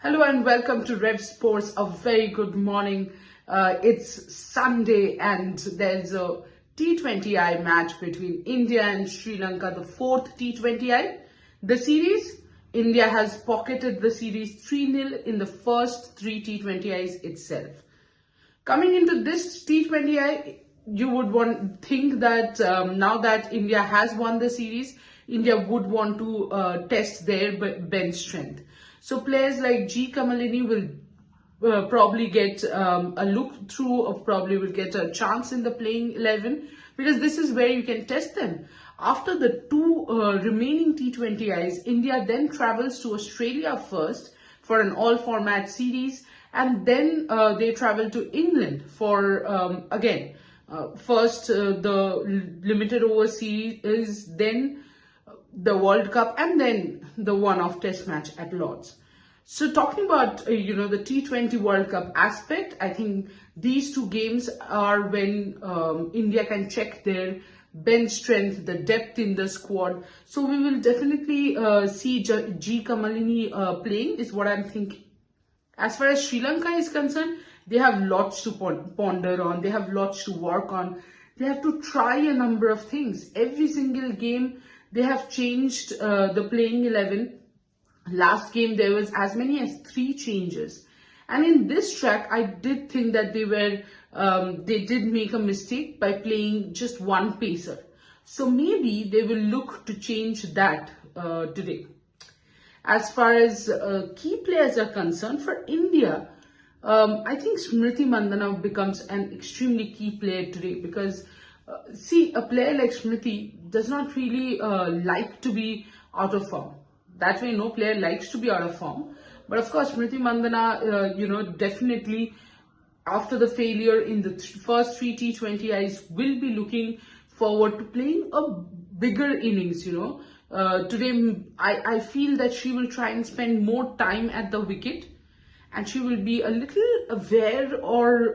Hello and welcome to Revsportz. A very good morning. It's Sunday and there's a T20I match between India and Sri Lanka, the fourth T20I. The series, India has pocketed the series 3-0 in the first three T20Is itself. Coming into this T20I, you would think that now that India has won the series, India would want to test their bench strength. So players like G. Kamalini will probably get a look through, or probably will get a chance in the playing 11, because this is where you can test them. After the two remaining T20Is, India then travels to Australia first for an all-format series, and then they travel to England for, first the limited over series, then the World Cup, and then the one-off test match at Lord's. So talking about, the T20 World Cup aspect, I think these two games are when India can check their bench strength, the depth in the squad. So we will definitely see G. Kamalini playing, is what I'm thinking. As far as Sri Lanka is concerned, they have lots to ponder on, they have lots to work on. They have to try a number of things. Every single game, they have changed the playing 11. Last game, there was as many as 3 changes. And in this track, I did think that they did make a mistake by playing just one pacer. So maybe they will look to change that today. As far as key players are concerned, for India, I think Smriti Mandhana becomes an extremely key player today, because a player like Smriti does not really like to be out of form. That way, no player likes to be out of form. But of course, Smriti Mandhana, definitely after the failure in the first 3 T20Is, will be looking forward to playing a bigger innings, Today, I feel that she will try and spend more time at the wicket, and she will be a little aware, or,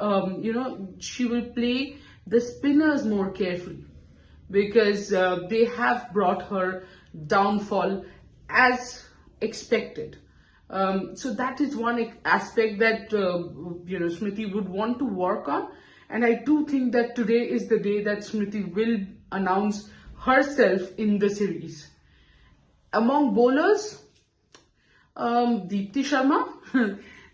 she will play the spinners more carefully, because they have brought her downfall as expected. So that is one aspect that, Smriti would want to work on. And I do think that today is the day that Smriti will announce herself in the series. Among bowlers, Deepti Sharma.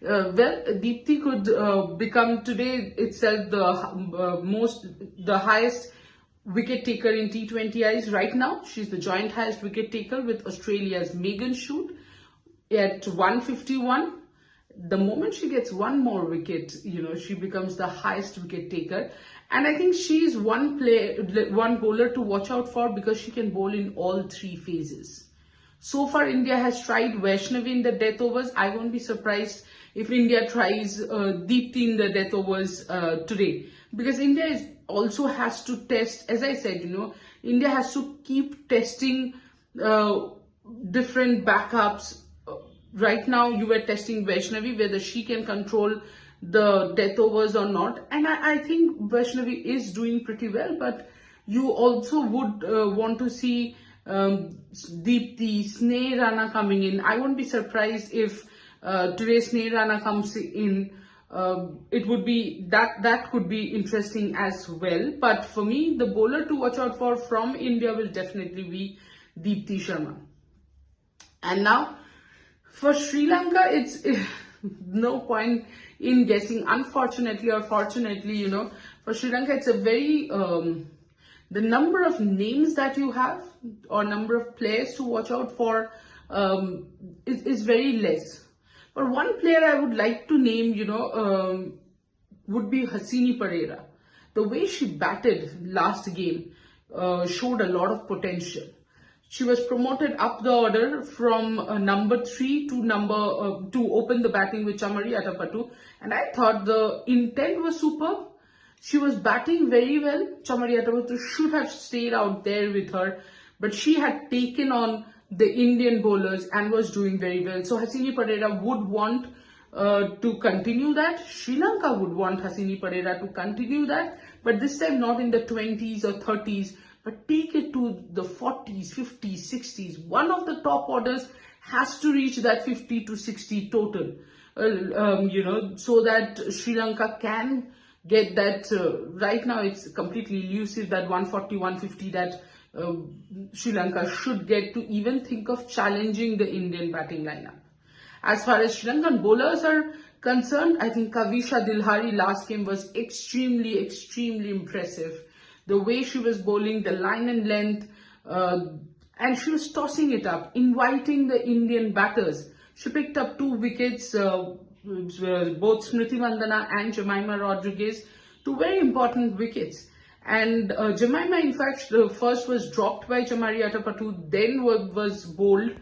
Deepti could become today itself the highest wicket taker in T20Is right now. She's the joint highest wicket taker with Australia's Megan Shute at 151. The moment she gets one more wicket, she becomes the highest wicket taker. And I think she's one bowler to watch out for, because she can bowl in all 3 phases. So far, India has tried Vaishnavi in the death overs. I won't be surprised if India tries Deepti in the death overs today, because India also has to test, as I said, India has to keep testing different backups. Right now, you were testing Vaishnavi, whether she can control the death overs or not. And I think Vaishnavi is doing pretty well, but you also would want to see Deepti, Sneh Rana coming in. I won't be surprised if today Sneh Rana comes in. It would be that could be interesting as well. But for me, the bowler to watch out for from India will definitely be Deepti Sharma. And now for Sri Lanka, it's no point in guessing. Unfortunately or fortunately, for Sri Lanka, it's a very the number of names that you have, or number of players to watch out for, is very less. But one player I would like to name, would be Hasini Pereira. The way she batted last game showed a lot of potential. She was promoted up the order from number 3 to to open the batting with Chamari Atapattu, and I thought the intent was superb. She was batting very well. Chamari Atapattu should have stayed out there with her, but she had taken on the Indian bowlers and was doing very well. So Hasini Pereira would want to continue that. Sri Lanka would want Hasini Pereira to continue that, but this time not in the 20s or 30s, but take it to the 40s, 50s, 60s. One of the top orders has to reach that 50 to 60 total, so that Sri Lanka can get that. Right now it's completely elusive, that 140, 150 that Sri Lanka should get to even think of challenging the Indian batting lineup. As far as Sri Lankan bowlers are concerned, I think Kavisha Dilhari last game was extremely impressive. The way she was bowling, the line and length, and she was tossing it up, inviting the Indian batters. She picked up 2 wickets, both Smriti Mandana and Jemimah Rodriguez, 2 very important wickets. And Jemimah, in fact, first was dropped by Chamari Atapattu, then was bowled.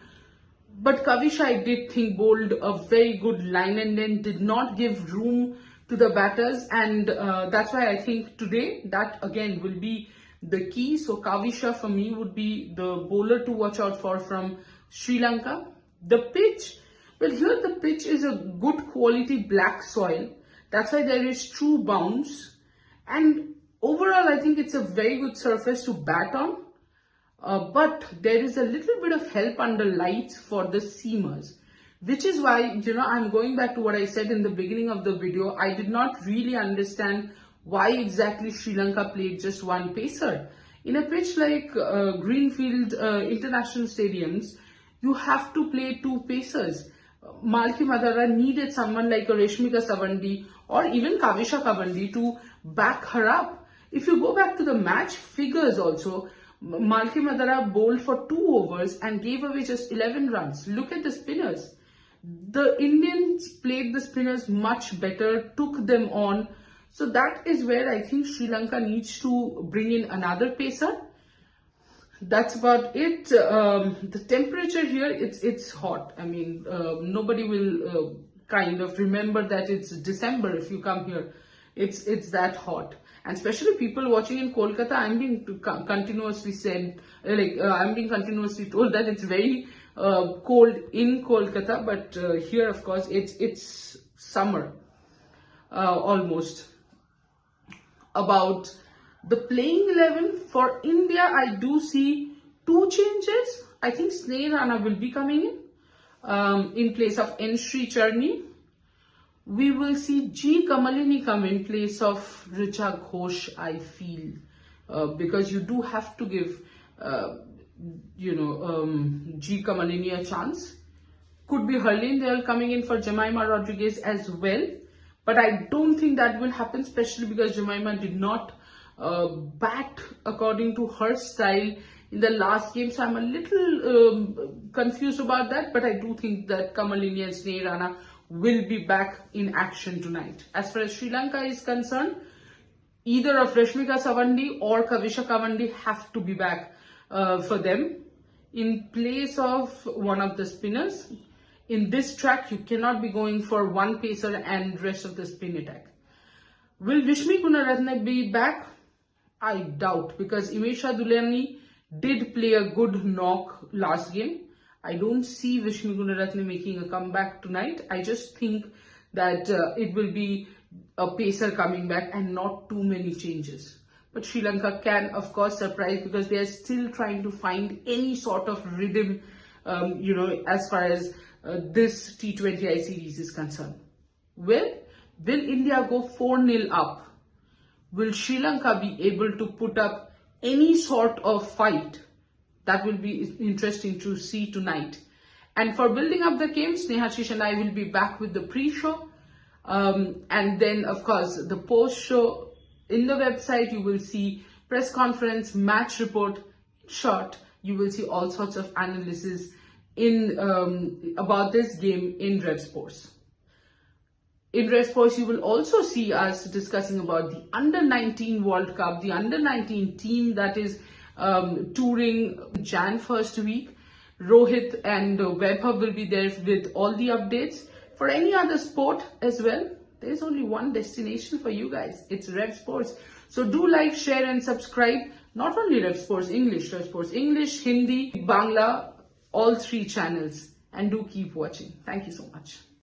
But Kavisha, I did think, bowled a very good line and then did not give room to the batters, and that's why I think today that again will be the key. So Kavisha for me would be the bowler to watch out for from Sri Lanka. The pitch, well, here the pitch is a good quality black soil. That's why there is true bounce, and overall I think it's a very good surface to bat on. But there is a little bit of help under lights for the seamers, which is why, I'm going back to what I said in the beginning of the video. I did not really understand why exactly Sri Lanka played just 1 pacer. In a pitch like Greenfield International Stadiums, you have to play 2 pacers. Malki Madara needed someone like a Reshmika Savandi or even Kavisha Kavandi to back her up. If you go back to the match figures also, Malki Madara bowled for 2 overs and gave away just 11 runs. Look at the spinners. The Indians played the spinners much better, took them on. So that is where I think Sri Lanka needs to bring in another pacer. That's about it. The temperature here, it's hot. I mean, nobody will kind of remember that it's December if you come here. It's that hot. And especially people watching in Kolkata, I'm being continuously told that it's very cold in Kolkata, but here of course it's summer almost. About the playing 11 for India, I do see 2 changes. I think Sneh Rana will be coming in place of N. Sri Charni. We will see G. Kamalini come in place of Trisha Ghosal, I feel, because you do have to give, G. Kamalini a chance. Could be Harleen Dayal coming in for Jemimah Rodriguez as well, but I don't think that will happen, especially because Jemimah did not bat according to her style in the last game, so I'm a little confused about that, but I do think that Kamalini and Sneh Rana will be back in action tonight. As far as Sri Lanka is concerned, either of Reshmika Savandi or Kavisha Kavandi have to be back for them in place of one of the spinners. In this track, you cannot be going for 1 pacer and rest of the spin attack. Will Vishmi Gunaratne be back? I doubt, because Imesha Dulani did play a good knock last game. I don't see Vishmi Gunaratne making a comeback tonight. I just think that it will be a pacer coming back and not too many changes. But Sri Lanka can, of course, surprise, because they are still trying to find any sort of rhythm, as far as this T20I series is concerned. Well, will India go 4-0 up? Will Sri Lanka be able to put up any sort of fight? That will be interesting to see tonight. And for building up the game, Snehashish and I will be back with the pre-show. And then, of course, the post-show. In the website, you will see press conference, match report. In short, you will see all sorts of analysis about this game in Revsportz. In Revsportz, you will also see us discussing about the Under-19 World Cup, the Under-19 team that is touring Jan first week. Rohit and Webber will be there with all the updates. For any other sport as well, there's only one destination for you guys. It's Revsportz. So do like, share and subscribe. Not only Revsportz English, Hindi, Bangla, all 3 channels. And do keep watching. Thank you so much.